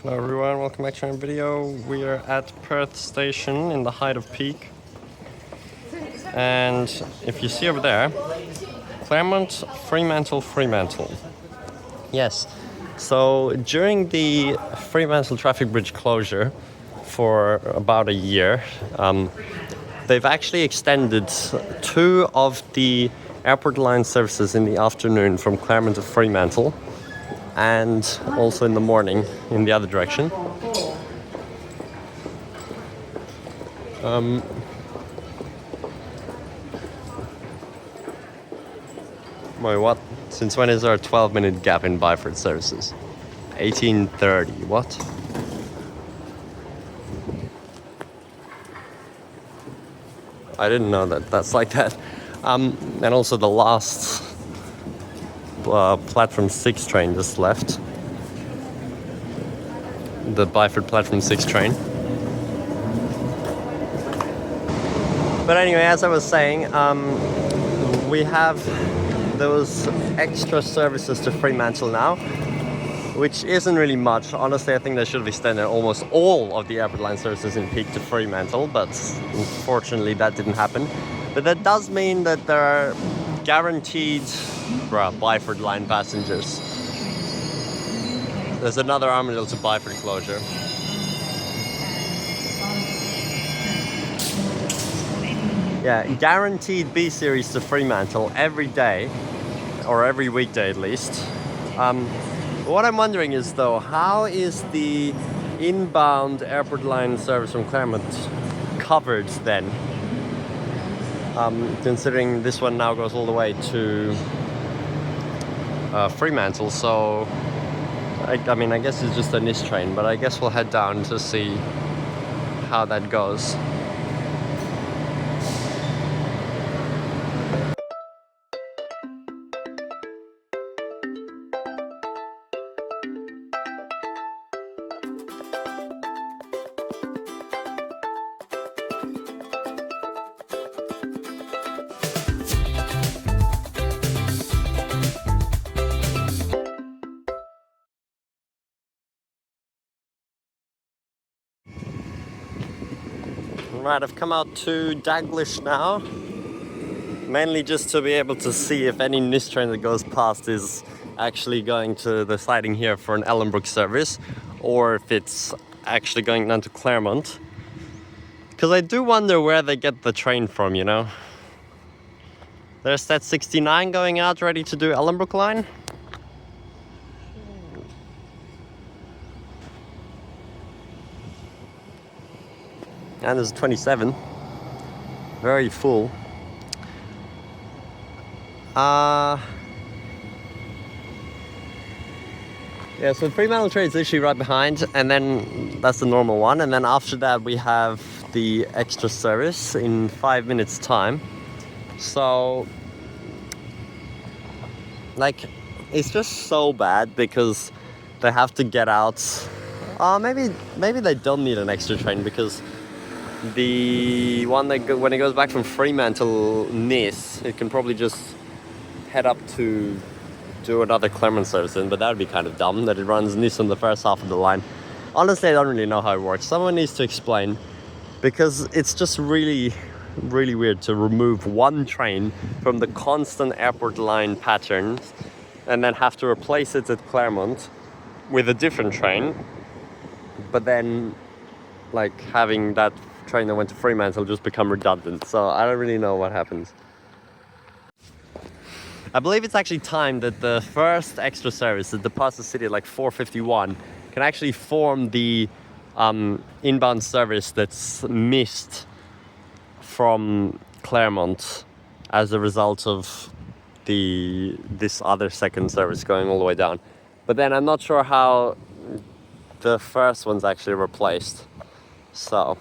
Hello everyone, welcome back to our video. We are at Perth station in the height of peak. And if you see over there, Claremont, Fremantle, Fremantle. Yes, so during the Fremantle Traffic Bridge Closure for about a year, they've actually extended two of the airport line services in the afternoon from Claremont to Fremantle, and also in the morning in the other direction. Wait, what? Since when is there a 12-minute gap in Byford services? 1830, what? I didn't know that that's like that. And also the last platform 6 train just left. The Byford platform 6 train. But anyway, as I was saying, we have those extra services to Fremantle now, which isn't really much. Honestly, I think they should have extended almost all of the airport line services in peak to Fremantle, but unfortunately that didn't happen. But that does mean that there are guaranteed Byford line passengers. There's another Armadale to Byford closure. Yeah, guaranteed B series to Fremantle every day, or every weekday at least. What I'm wondering is though, how is the inbound airport line service from Claremont covered then? Considering this one now goes all the way to Fremantle, so I mean, I guess it's just a NIS train, but I guess we'll head down to see how that goes. Right, I've come out to Daglish now, mainly just to be able to see if any NIS train that goes past is actually going to the siding here for an Ellenbrook service, or if it's actually going down to Claremont. Because I do wonder where they get the train from, you know. There's that 69 going out ready to do Ellenbrook line. And there's 27, very full. Yeah, so Fremantle train is literally right behind, and then that's the normal one, and then after that we have the extra service in 5 minutes time. So, like, it's just so bad because they have to get out. Maybe they don't need an extra train, because the one that when it goes back from Fremantle NIS, it can probably just head up to do another Claremont service in, but that would be kind of dumb that it runs NIS on the first half of the line. Honestly, I don't really know how it works. Someone needs to explain, because it's just really, really weird to remove one train from the constant airport line patterns and then have to replace it at Claremont with a different train, but then like having that train that went to Fremantle just become redundant. So I don't really know what happens. I believe it's actually timed that the first extra service that departs the city at like 4:51 can actually form the inbound service that's missed from Claremont as a result of this other second service going all the way down. But then I'm not sure how the first one's actually replaced. So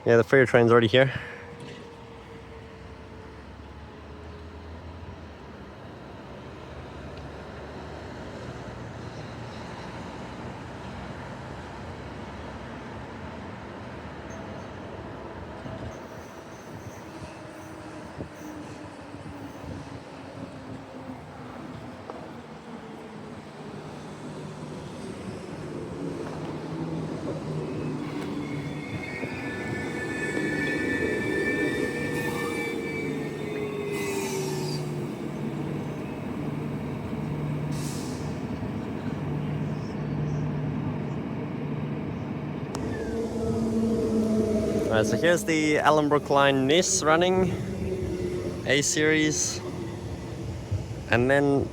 yeah, the freighter train's already here. Alright, so here's the Ellenbrook line Nis running, A series, and then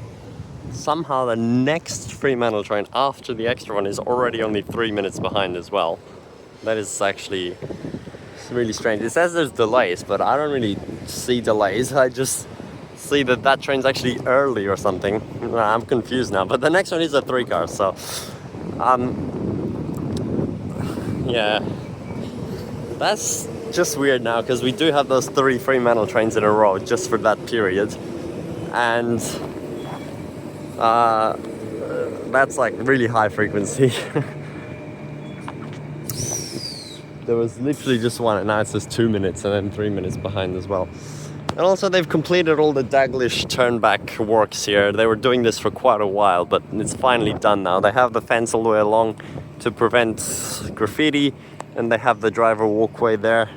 somehow the next Fremantle train after the extra one is already only 3 minutes behind as well. That is actually really strange. It says there's delays, but I don't really see delays. I just see that that train's actually early or something. I'm confused now, but the next one is a 3-car, so yeah, that's just weird now, because we do have those 3 Fremantle trains in a row just for that period, and that's like really high frequency. There was literally just one, and now it says 2 minutes and then 3 minutes behind as well. And also they've completed all the Daglish turnback works here. They were doing this for quite a while, but it's finally done now. They have the fence all the way along to prevent graffiti, and they have the driver walkway there,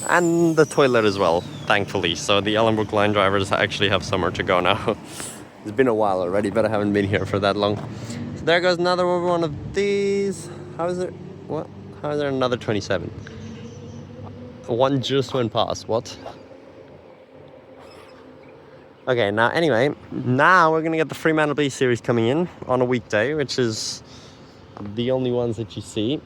and the toilet as well, thankfully. So the Ellenbrook line drivers actually have somewhere to go now. It's been a while already, but I haven't been here for that long. So there goes another one of these. How is it? What? How is there another 27? One just went past. What? Okay, now anyway, now we're gonna get the Fremantle B series coming in on a weekday, which is the only ones that you see.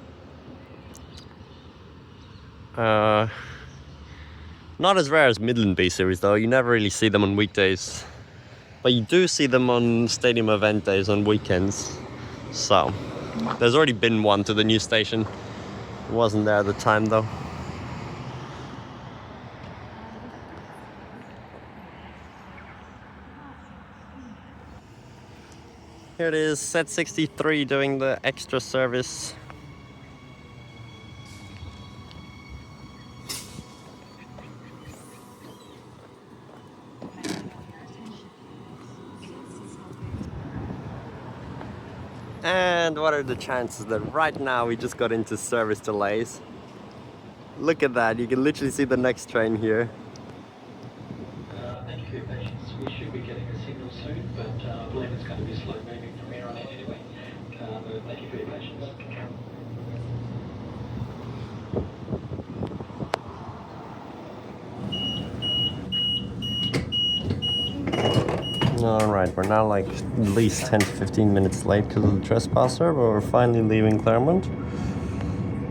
Not as rare as Midland B series though. You never really see them on weekdays, but you do see them on stadium event days on weekends. So there's already been one to the new station. It wasn't there at the time though. Here it is, set 63 doing the extra service. And what are the chances that right now we just got into service delays? Look at that, you can literally see the next train here. Thank you for your patience. We should be getting a signal soon, but I believe it's going to be slow moving from here on in anyway. But thank you for your patience. Alright, we're now like at least 10 to 15 minutes late because of the trespasser, but we're finally leaving Claremont.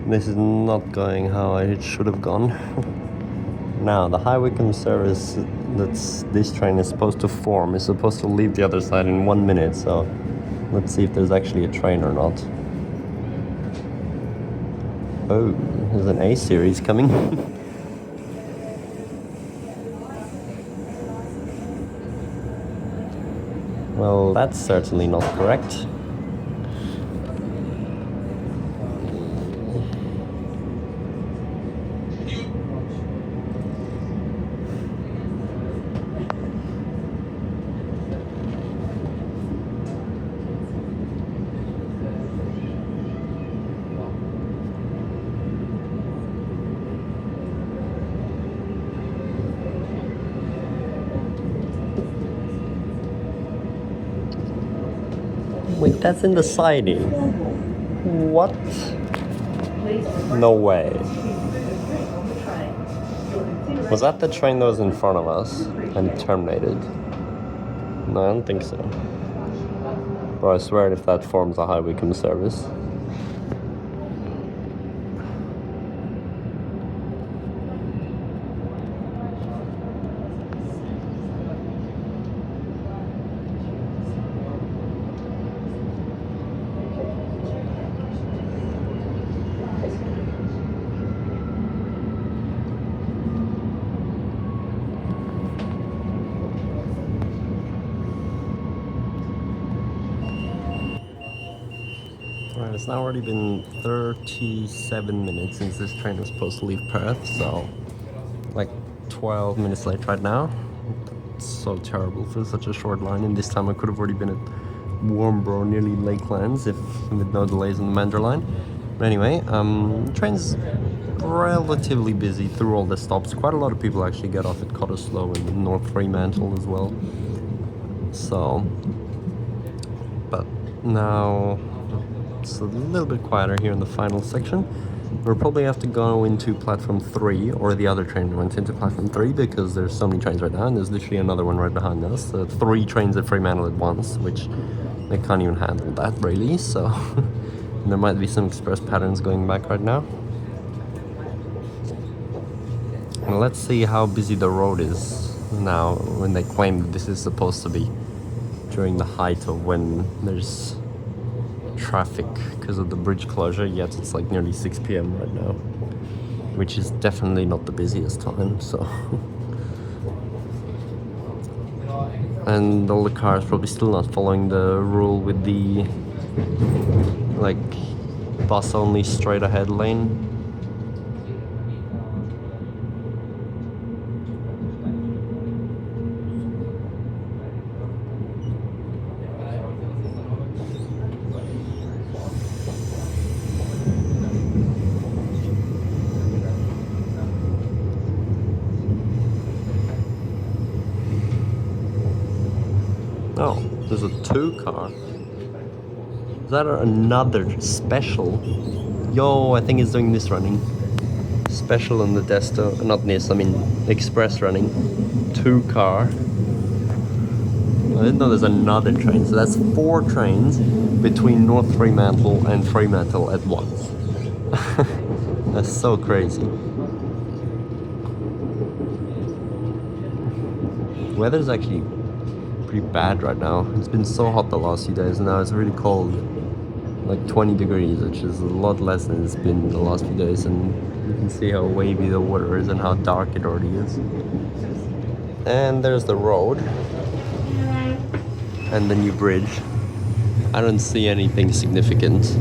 This is not going how it should have gone. Now, the High Wycombe service that's this train is supposed to form is supposed to leave the other side in 1 minute, so let's see if there's actually a train or not. Oh, there's an A series coming. Well, that's certainly not correct. Wait, that's in the siding. What? No way. Was that the train that was in front of us and terminated? No, I don't think so. Bro, I swear if that forms a High Wycombe service. Alright, it's now already been 37 minutes since this train was supposed to leave Perth, so like 12 minutes late right now. It's so terrible for such a short line, and this time I could have already been at Warmborough, nearly Lakelands, if with no delays on the Mandurah line. But anyway, the train's relatively busy through all the stops. Quite a lot of people actually get off at Cottesloe and North Fremantle as well. So, but now it's a little bit quieter here in the final section. We'll probably have to go into platform 3, or the other train went into platform 3 because there's so many trains right now, and there's literally another one right behind us. 3 trains at Fremantle at once, which they can't even handle that really, so there might be some express patterns going back right now. And let's see how busy the road is now when they claim that this is supposed to be during the height of when there's traffic because of the bridge closure, yet it's like nearly 6 p.m. right now, which is definitely not the busiest time, so and all the cars probably still not following the rule with the like bus only straight ahead lane. Oh, there's a 2 car. Is that another special? Yo, I think it's doing this running. Special on the Desto, not this, I mean express running. 2 car. I didn't know there's another train, so that's 4 trains between North Fremantle and Fremantle at once. That's so crazy. Weather's actually pretty bad right now. It's been so hot the last few days, and now it's really cold, like 20 degrees, which is a lot less than it's been the last few days, and you can see how wavy the water is and how dark it already is. And there's the road and the new bridge. I don't see anything significant.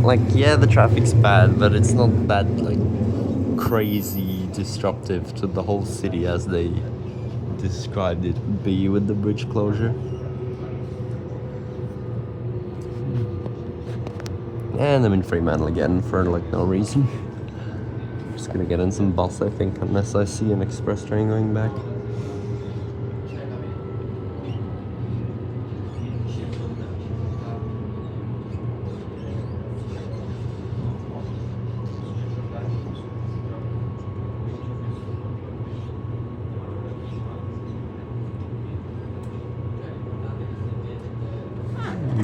Like, yeah, the traffic's bad, but it's not that like crazy disruptive to the whole city as they described it would be with the bridge closure. And I'm in Fremantle again for like no reason. I'm just gonna get in some bus, I think, unless I see an express train going back.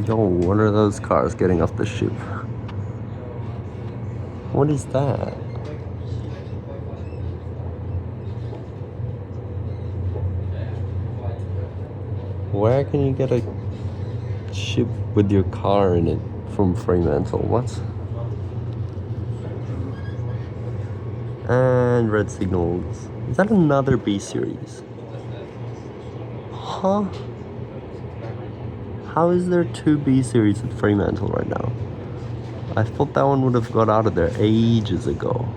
Yo, what are those cars getting off the ship? What is that? Where can you get a ship with your car in it from Fremantle? What? And red signals. Is that another B series? Huh? How is there 2 B series at Fremantle right now? I thought that one would have got out of there ages ago.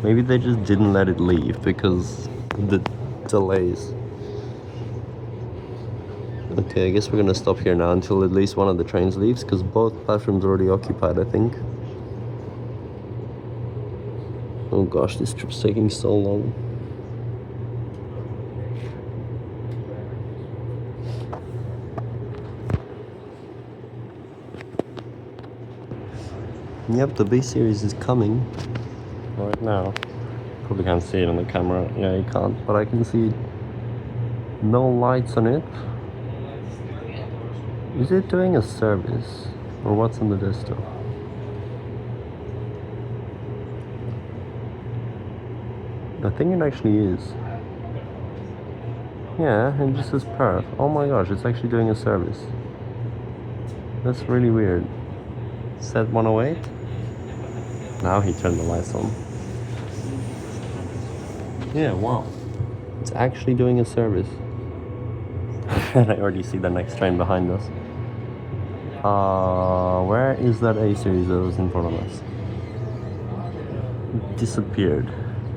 Maybe they just didn't let it leave because of the delays. Okay, I guess we're gonna stop here now until at least one of the trains leaves, because both platforms are already occupied, I think. Oh gosh, this trip's taking so long. Yep, the B series is coming right now. Probably can't see it on the camera. Yeah, you can't, but I can see no lights on it. Is it doing a service? Or what's on the desktop? I think it actually is. Yeah, and just says Perth. Oh my gosh, it's actually doing a service. That's really weird. Set 108. Now he turned the lights on. Yeah, wow. It's actually doing a service. And I already see the next train behind us. Where is that A series that was in front of us? It disappeared.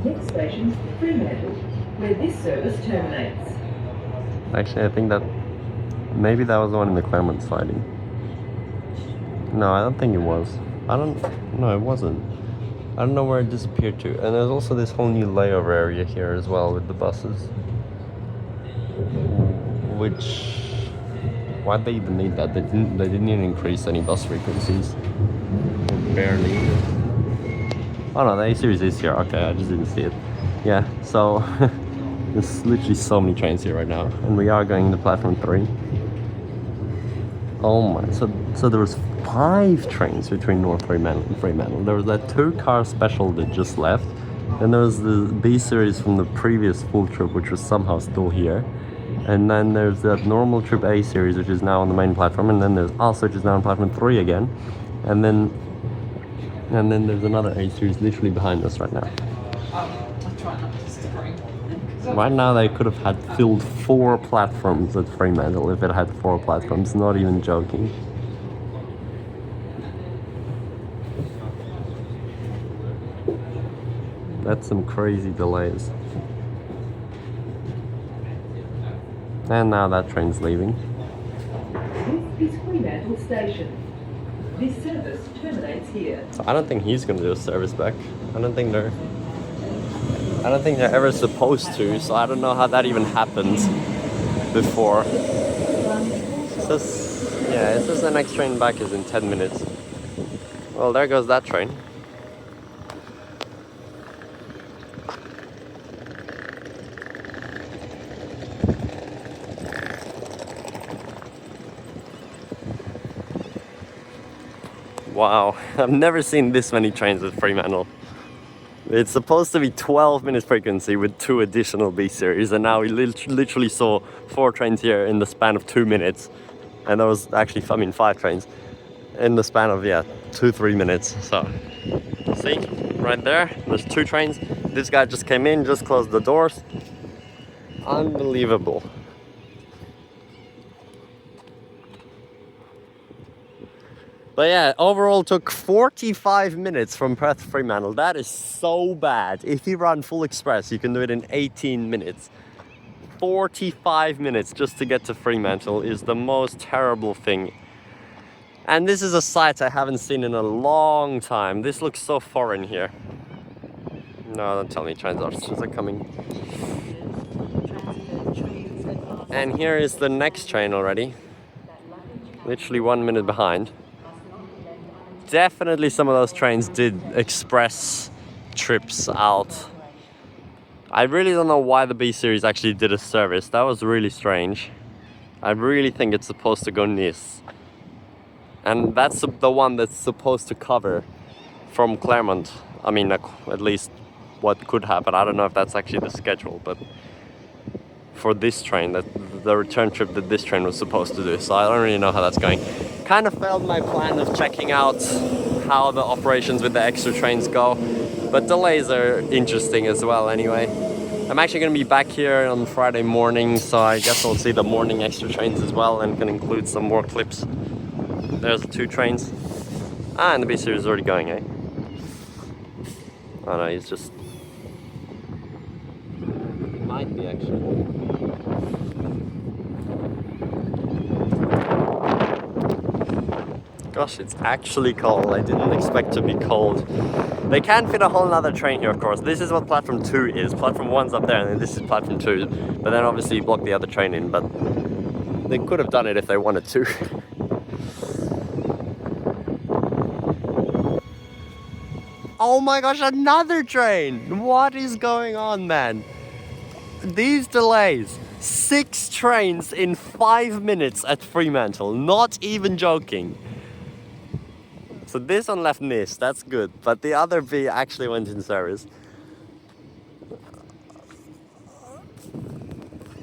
Next station, Fremantle, where this service terminates. Actually, I think that maybe that was the one in the Claremont siding. No, I don't think it was. No, it wasn't. I don't know where it disappeared to. And there's also this whole new layover area here as well with the buses. Which, why'd they even need that? They didn't even increase any bus frequencies. barely. Oh no, the A series is here. Okay, I just didn't see it. Yeah, so there's literally so many trains here right now, and we are going to platform 3. Oh my, so there was 5 trains between North Fremantle and Fremantle. There was that 2-car special that just left, and there was the B series from the previous full trip, which was somehow still here. And then there's that normal trip A series, which is now on the main platform, and then there's also, which is now on platform 3 again. And then there's another A series literally behind us right now. I'll try not to scream. Right now they could have had filled 4 platforms at Fremantle if it had 4 platforms, not even joking. That's some crazy delays. And now that train's leaving. This is Fremantle Station. This service terminates here. So I don't think he's gonna do a service back. I don't think they're ever supposed to, so I don't know how that even happened before. It says the next train back is in 10 minutes. Well, there goes that train. Wow, I've never seen this many trains at Fremantle. It's supposed to be 12 minutes frequency with 2 additional B series, and now we literally saw 4 trains here in the span of 2 minutes. And there was actually, 5 trains in the span of, 2-3 minutes. So, see, right there's 2 trains. This guy just came in, just closed the doors. Unbelievable. But yeah, overall took 45 minutes from Perth to Fremantle. That is so bad. If you run full express, you can do it in 18 minutes. 45 minutes just to get to Fremantle is the most terrible thing. And this is a sight I haven't seen in a long time. This looks so foreign here. No, don't tell me trains are coming. And here is the next train already. Literally 1 minute behind. Definitely some of those trains did express trips out. I really don't know why the B series actually did a service. That was really strange. I really think it's supposed to go Nice. And that's the one that's supposed to cover from Claremont. I mean, at least what could happen. I don't know if that's actually the schedule, but for this train, the return trip that this train was supposed to do. So I don't really know how that's going. Kind of failed my plan of checking out how the operations with the extra trains go, but delays are interesting as well anyway. I'm actually going to be back here on Friday morning, so I guess I'll see the morning extra trains as well and can include some more clips. There's the 2 trains. And the B series is already going, eh? Oh no, he's just... Might be actually. Gosh, it's actually cold. I didn't expect to be cold. They can't fit a whole other train here, of course. This is what platform 2 is. Platform 1's up there, and then this is platform 2. But then obviously you block the other train in, but they could have done it if they wanted to. Oh my gosh, another train! What is going on, man? These delays. 6 trains in 5 minutes at Fremantle. Not even joking. So this one left Nice, that's good. But the other B actually went in service.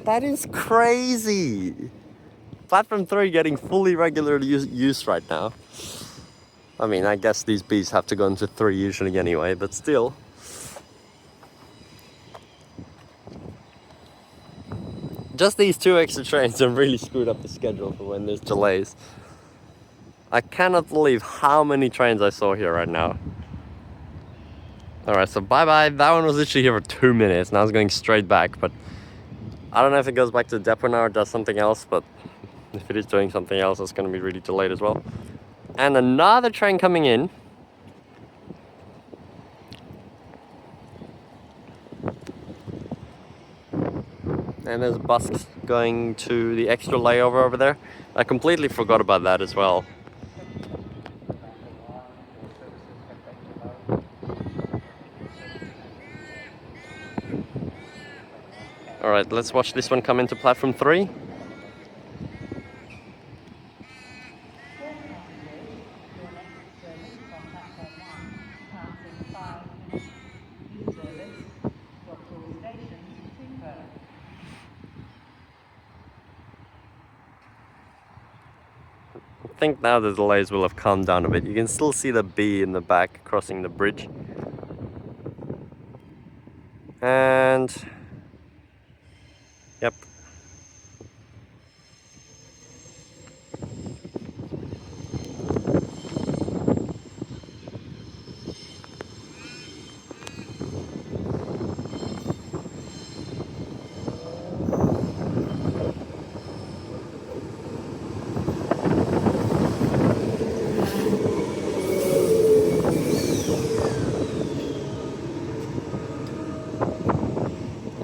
That is crazy. Platform 3 getting fully regular use right now. I mean, I guess these Bs have to go into 3 usually anyway, but still. Just these 2 extra trains have really screwed up the schedule for when there's delays. I cannot believe how many trains I saw here right now. Alright, so bye-bye. That one was literally here for 2 minutes, and I was going straight back, but I don't know if it goes back to the depot now or does something else, but if it is doing something else, it's going to be really delayed as well. And another train coming in. And there's a bus going to the extra layover over there. I completely forgot about that as well. Alright, let's watch this one come into platform 3. I think now the delays will have calmed down a bit. You can still see the B in the back crossing the bridge. And yep.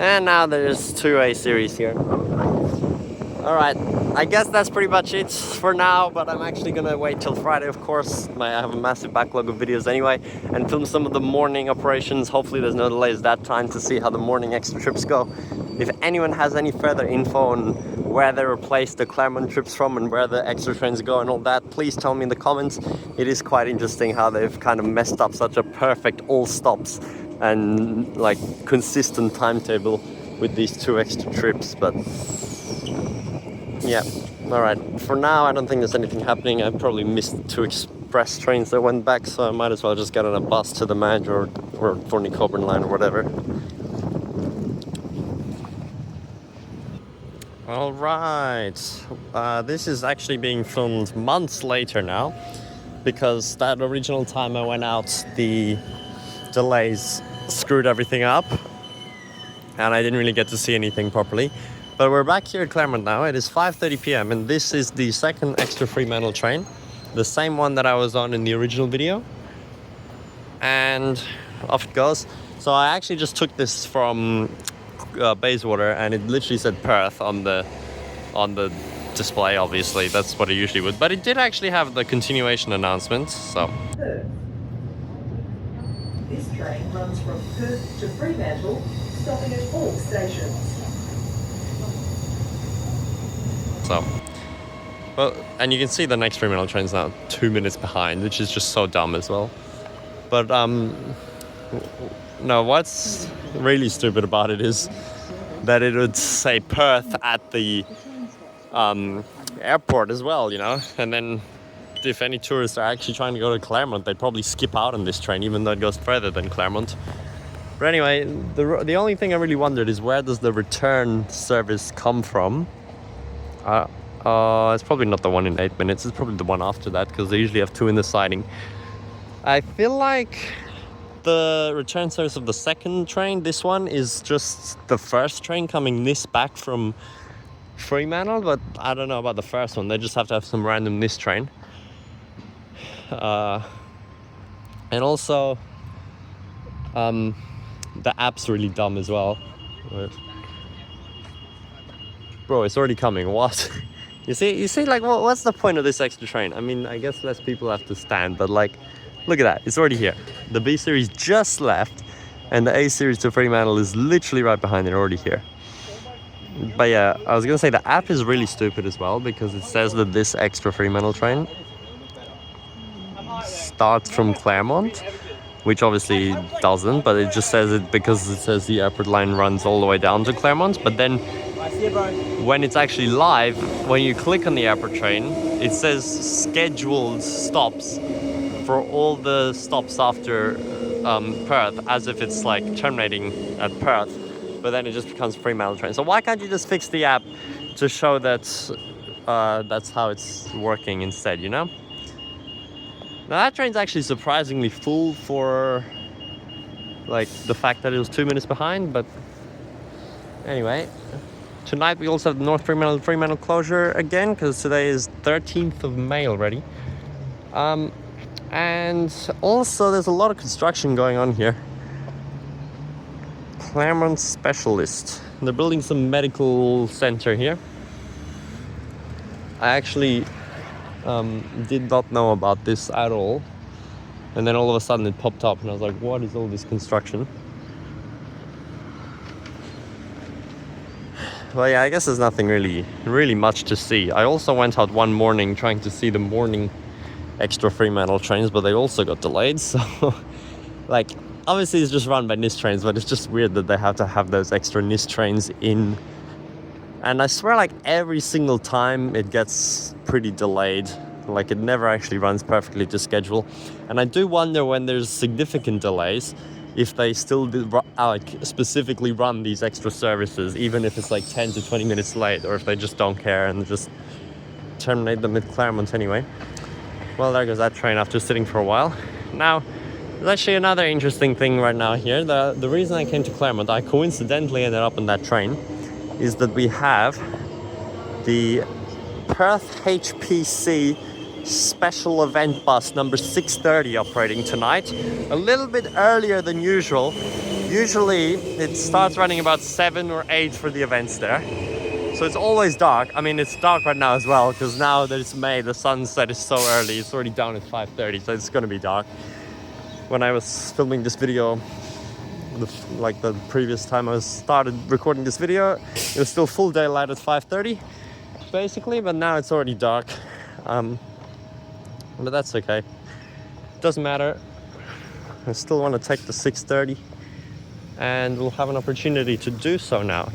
And now there's 2A series here. Alright, I guess that's pretty much it for now, but I'm actually gonna wait till Friday, of course. I have a massive backlog of videos anyway, and film some of the morning operations. Hopefully there's no delays that time to see how the morning extra trips go. If anyone has any further info on where they replaced the Claremont trips from and where the extra trains go and all that, please tell me in the comments. It is quite interesting how they've kind of messed up such a perfect all stops and like consistent timetable with these 2 extra trips. But yeah, alright, for now I don't think there's anything happening. I probably missed 2 express trains that went back, so I might as well just get on a bus to the manager or Thorny Coburn line or whatever. Alright, this is actually being filmed months later now, because that original time I went out, the delays screwed everything up and I didn't really get to see anything properly. But we're back here at Claremont now. It is 5:30 p.m. and this is the second extra Fremantle train, the same one that I was on in the original video, and off it goes. So I actually just took this from Bayswater, and it literally said Perth on the display. Obviously that's what it usually would, but it did actually have the continuation announcements. So Perth. This train runs from Perth to Fremantle, stopping at all stations. So, well, and you can see the next Fremantle train's now 2 minutes behind, which is just so dumb as well. But no, what's really stupid about it is that it would say Perth at the airport as well, you know. And then if any tourists are actually trying to go to Claremont, they'd probably skip out on this train, even though it goes further than Claremont. But anyway, the only thing I really wondered is, where does the return service come from? It's probably not the one in 8 minutes. It's probably the one after that, because they usually have 2 in the siding. I feel like the return service of the second train, this one, is just the first train coming this back from Fremantle, but I don't know about the first one. They just have to have some random this train. And also, the app's really dumb as well. Bro, it's already coming. What? You see, like, what's the point of this extra train? I mean, I guess less people have to stand, but like, look at that. It's already here. The B series just left, and the A series to Fremantle is literally right behind it, already here. But yeah, I was gonna say the app is really stupid as well, because it says that this extra Fremantle train starts from Claremont, which obviously doesn't, but it just says it because it says the airport line runs all the way down to Claremont. But then when it's actually live, when you click on the airport train, it says scheduled stops for all the stops after Perth, as if it's like terminating at Perth, but then it just becomes Fremantle train. So why can't you just fix the app to show that that's how it's working instead, you know? Now that train's actually surprisingly full for like the fact that it was 2 minutes behind, but anyway. Tonight we also have the North Fremantle and Fremantle closure again, because today is 13th of May already. And also there's a lot of construction going on here. Claremont Specialist. They're building some medical center here. I actually did not know about this at all. And then all of a sudden it popped up and I was like, what is all this construction? Well, yeah, I guess there's nothing really much to see. I also went out one morning trying to see the morning extra Fremantle trains, but they also got delayed. So, like, obviously it's just run by NIS trains, but it's just weird that they have to have those extra NIS trains in. And I swear, like, every single time it gets pretty delayed. Like, it never actually runs perfectly to schedule. And I do wonder when there's significant delays, if they still like specifically run these extra services, even if it's like 10 to 20 minutes late, or if they just don't care and just terminate them at Claremont anyway. Well, there goes that train after sitting for a while. Now, there's actually another interesting thing right now here. The reason I came to Claremont, I coincidentally ended up on that train, is that we have the Perth HPC special event bus number 630 operating tonight, a little bit earlier than usual. Usually it starts running about 7 or 8 for the events there, so it's always dark. I mean, it's dark right now as well, because now that it's May, the sunset is so early. It's already down at 5:30, so it's gonna be dark. When I was filming this video, the previous time I started recording this video, it was still full daylight at 5:30 basically, but now it's already dark. But that's okay, doesn't matter. I still want to take the 6:30, and we'll have an opportunity to do so now.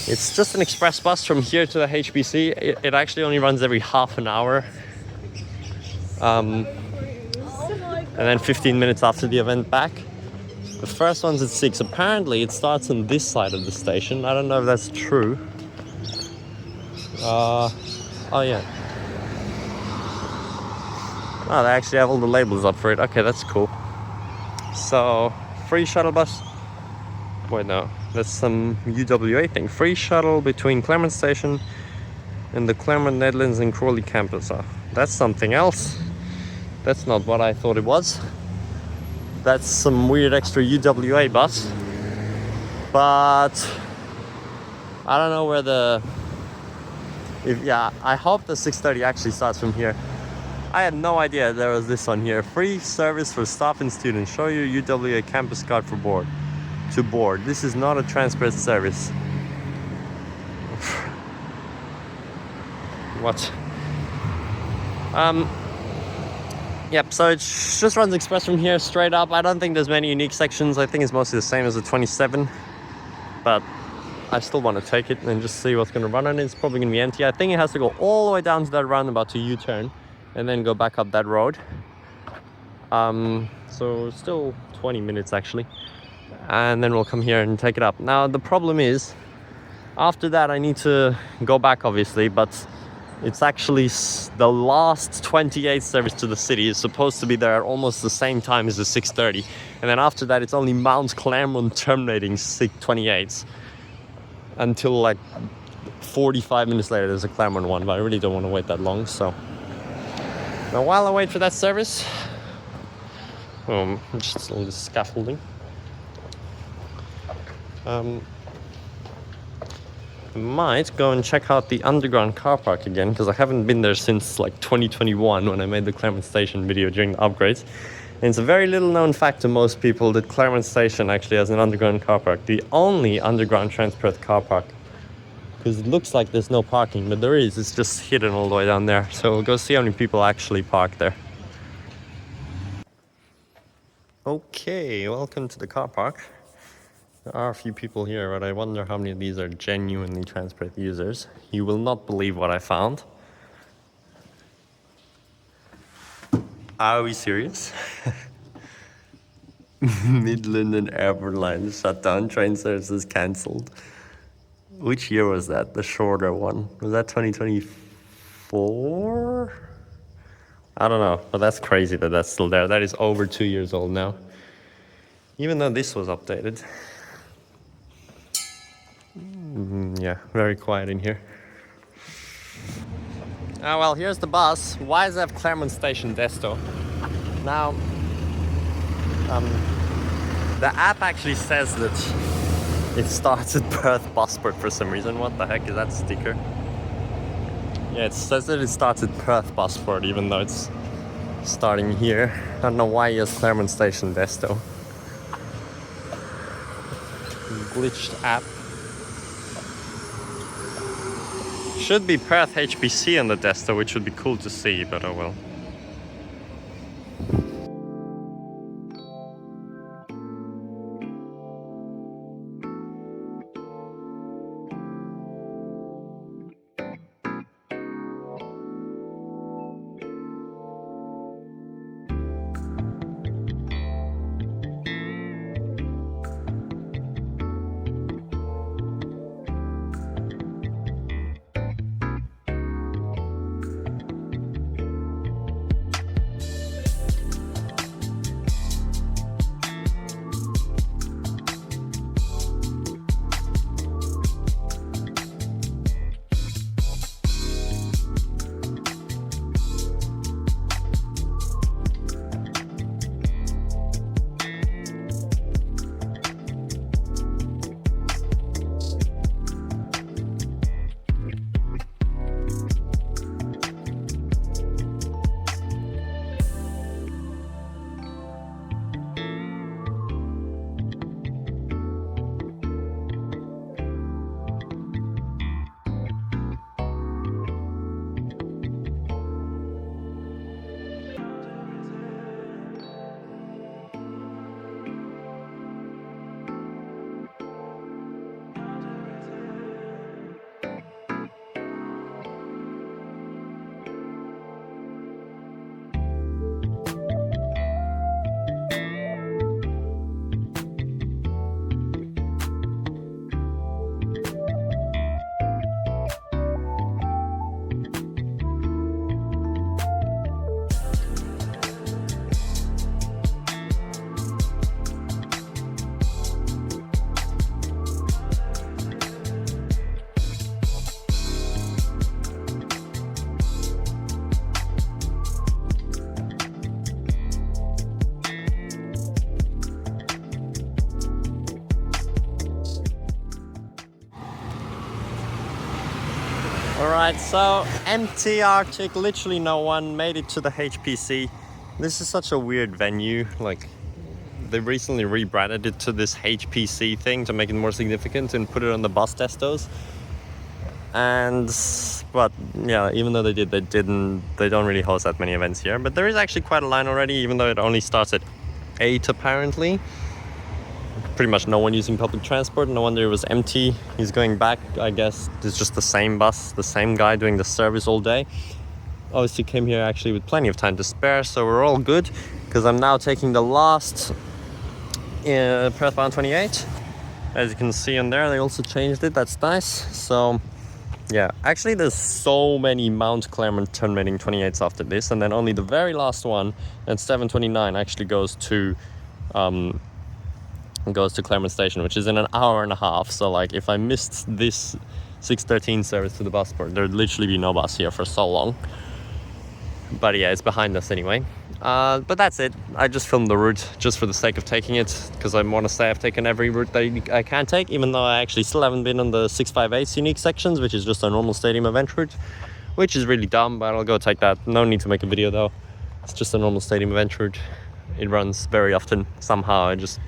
It's just an express bus from here to the HBC. It actually only runs every half an hour, and then 15 minutes after the event back. The first one's at 6. Apparently it starts on this side of the station. I don't know if that's true. Oh yeah. Oh, they actually have all the labels up for it. Okay, that's cool. So, free shuttle bus. Wait, no. That's some UWA thing. Free shuttle between Claremont Station and the Claremont, Midlands and Crawley campus. Oh, that's something else. That's not what I thought it was. That's some weird extra UWA bus. But I don't know where I hope the 6:30 actually starts from here. I had no idea there was this on here. Free service for staff and students. Show your UWA campus card for board. To board. This is not a transfer service. What? Yep, so it just runs express from here straight up. I don't think there's many unique sections. I think it's mostly the same as the 27. But I still want to take it and just see what's going to run on it. It's probably going to be empty. I think it has to go all the way down to that roundabout to U-turn and then go back up that road. So still 20 minutes actually. And then we'll come here and take it up. Now the problem is, after that I need to go back obviously, but it's actually the last 28 service to the city is supposed to be there at almost the same time as the 6:30. And then after that it's only Mount Claremont terminating 6:28 until like 45 minutes later there's a Claremont one, but I really don't want to wait that long. So now while I wait for that service, just on the scaffolding, I might go and check out the underground car park again, because I haven't been there since like 2021 when I made the Claremont Station video during the upgrades. And it's a very little known fact to most people that Claremont Station actually has an underground car park, the only underground Transperth car park. Because it looks like there's no parking, but there is. It's just hidden all the way down there. So we'll go see how many people actually park there. Okay, welcome to the car park. There are a few people here, but I wonder how many of these are genuinely Transperth users. You will not believe what I found. Are we serious? Midland and Airport Line shutdown, train services cancelled. Which year was that? The shorter one. Was that 2024? I don't know, but that's crazy that that's still there. That is over 2 years old now. Even though this was updated. Yeah, very quiet in here. Ah, well, here's the bus. Why does it have Claremont Station Desto? Now, the app actually says that it starts at Perth Busport for some reason. What the heck is that sticker? Yeah, it says that it starts at Perth Busport even though it's starting here. I don't know why it has Claremont Station Desto. Glitched app. Should be Perth HPC on the desk though, which would be cool to see, but oh well. Alright, so empty Arctic, literally no one, made it to the HPC. This is such a weird venue, like they recently rebranded it to this HPC thing to make it more significant and put it on the bus destos. But yeah, even though they don't really host that many events here. But there is actually quite a line already, even though it only starts at 8 apparently. Pretty much no one using public transport. No wonder it was empty. He's going back, I guess. It's just the same bus, the same guy doing the service all day. Obviously came here actually with plenty of time to spare, so we're all good, because I'm now taking the last Perth bound 28. As you can see on there, they also changed it. That's nice. So yeah, actually there's so many Mount Claremont terminating 28s after this, and then only the very last one at 7:29 actually goes to Claremont Station, which is in an hour and a half. So like if I missed this 6:13 service to the busport, there'd literally be no bus here for so long. But yeah, it's behind us anyway. But that's it. I just filmed the route just for the sake of taking it, because I want to say I've taken every route that I can take, even though I actually still haven't been on the 658 unique sections, which is just a normal stadium event route, which is really dumb, but I'll go take that. No need to make a video though. It's just a normal stadium event route. It runs very often. Somehow I just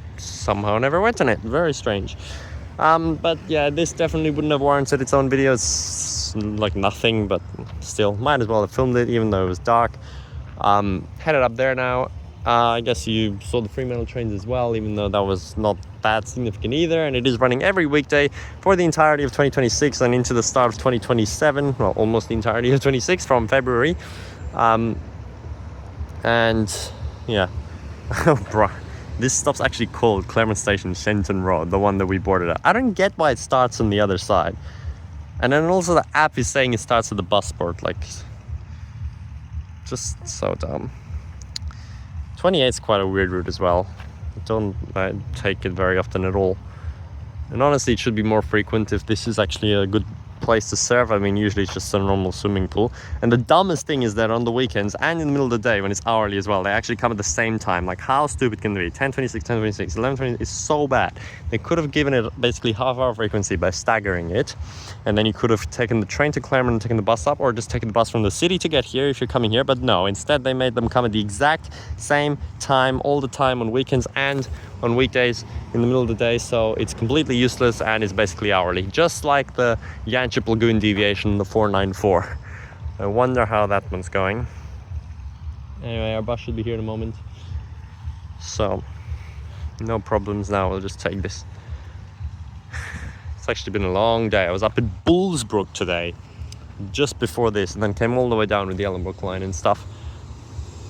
never went on it. Very strange. But yeah, this definitely wouldn't have warranted its own video. It's like nothing, but still, might as well have filmed it, even though it was dark. Headed up there now. I guess you saw the Fremantle trains as well, even though that was not that significant either. And it is running every weekday for the entirety of 2026 and into the start of 2027. Well, almost the entirety of 26 from February. And yeah, bro. This stop's actually called Claremont Station, Shenton Road, the one that we boarded at. I don't get why it starts on the other side. And then also the app is saying it starts at the busport, like, just so dumb. 28 is quite a weird route as well. I take it very often at all. And honestly, it should be more frequent if this is actually a good place to serve. I mean, usually it's just a normal swimming pool. And the dumbest thing is that on the weekends and in the middle of the day when it's hourly as well, they actually come at the same time. Like, how stupid can they be? 10:26, 10:26, 11:20 is so bad. They could have given it basically half-hour frequency by staggering it, and then you could have taken the train to Claremont and taken the bus up, or just taken the bus from the city to get here if you're coming here. But no, instead they made them come at the exact same time all the time on weekends and on weekdays in the middle of the day, so it's completely useless and it's basically hourly, just like the Yanchep Lagoon deviation, the 494. I wonder how that one's going. Anyway, our bus should be here in a moment, so no problems now. We'll just take this. It's actually been a long day. I was up at Bullsbrook today, just before this, and then came all the way down with the Ellenbrook line and stuff.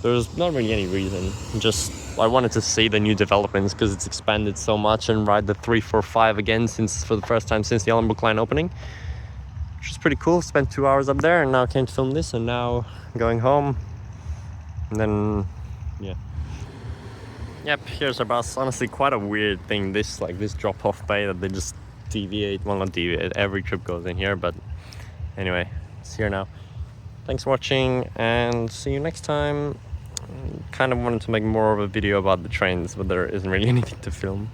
There's not really any reason, just I wanted to see the new developments because it's expanded so much, and ride the 345 again for the first time since the Ellenbrook line opening, which is pretty cool. Spent 2 hours up there and now came to film this, and now going home. And then, yeah. Yep, here's our bus. Honestly, quite a weird thing, this drop-off bay that they just deviate. Well, not deviate, every trip goes in here, but anyway, it's here now. Thanks for watching, and see you next time. Kind of wanted to make more of a video about the trains, but there isn't really anything to film.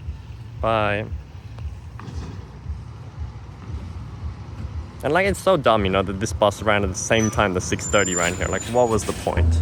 Bye. And like, it's so dumb, you know, that this bus ran at the same time the 6:30 ran here. Like, what was the point?